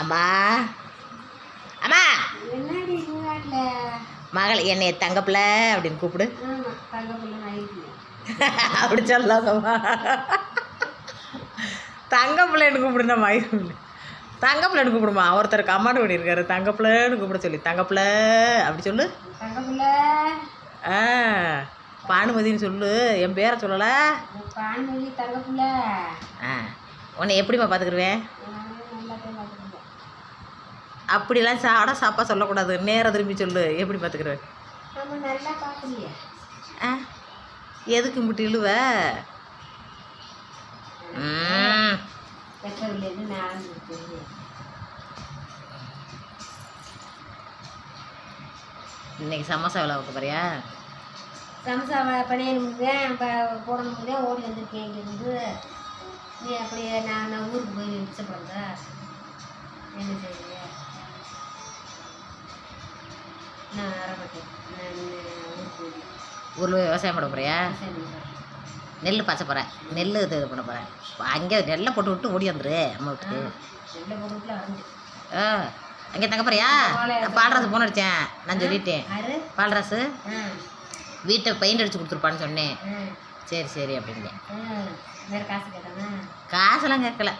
அம்மா அம்மா என்னடி வீட்டில் மகள் என்னை தங்கப்பிள்ள அப்படின்னு கூப்பிடு. தங்கப்பிள்ளை ஆயிடுச்சு. அப்படி சொல்லாதம்மா, தங்கப்பிள்ளைன்னு கூப்பிடுனா மயில் தங்கப்பிள்ளைன்னு கூப்பிடுமா. ஒருத்தர் கமாண்ட் பண்ணியிருக்காரு தங்கப்பிள்ளைன்னு கூப்பிட சொல்லி. தங்கப்பிள்ளை அப்படி சொல்லு. தங்கப்பிள்ளை பானுமதின்னு சொல்லு. என் பேரை சொல்லலை. பானுமதி தங்கப்பிள்ளை. உன்னை எப்படிம்மா பார்த்துக்குருவேன்? அப்படிலாம் சாப்பா சொல்லக்கூடாது. நேரம் திரும்பி சொல்லு. எப்படி பார்த்துக்குருவேன்? நல்லா பார்க்கலையே. எதுக்கு முட்டி இழுவ? இன்னைக்கு சமோசா எவ்வளோ வைக்க போறியா? சமோசா பண்ணியேன் போடணும் ஓடி வந்திருக்கேன் இங்கேருந்து. நீ அப்படியே நான் ஊருக்கு போய் மிச்சப்படுங்க. என்ன செய்ய நான் வரமாட்டேன். நான் ஊருக்கு போய் ஊரில் விவசாயம் பண்ண போறியா? நெல் பச்சை போகிறேன். நெல் இது பண்ண போகிறேன். அங்கே நெல்லை போட்டு விட்டு ஓடி வந்துரு அம்மா வீட்டுக்கு. நெல்லை போட்டு விட்டு வந்து அங்கே தங்க போறியா? பால்ராசு ஃபோன் அடித்தேன். நான் சொல்லிட்டேன். பால்ராசு வீட்டை பெயிண்ட் அடித்து கொடுத்துருப்பான்னு சொன்னேன். சரி சரி அப்படின்னேன். காசு கேட்டானா? காசெல்லாம் கேட்கல.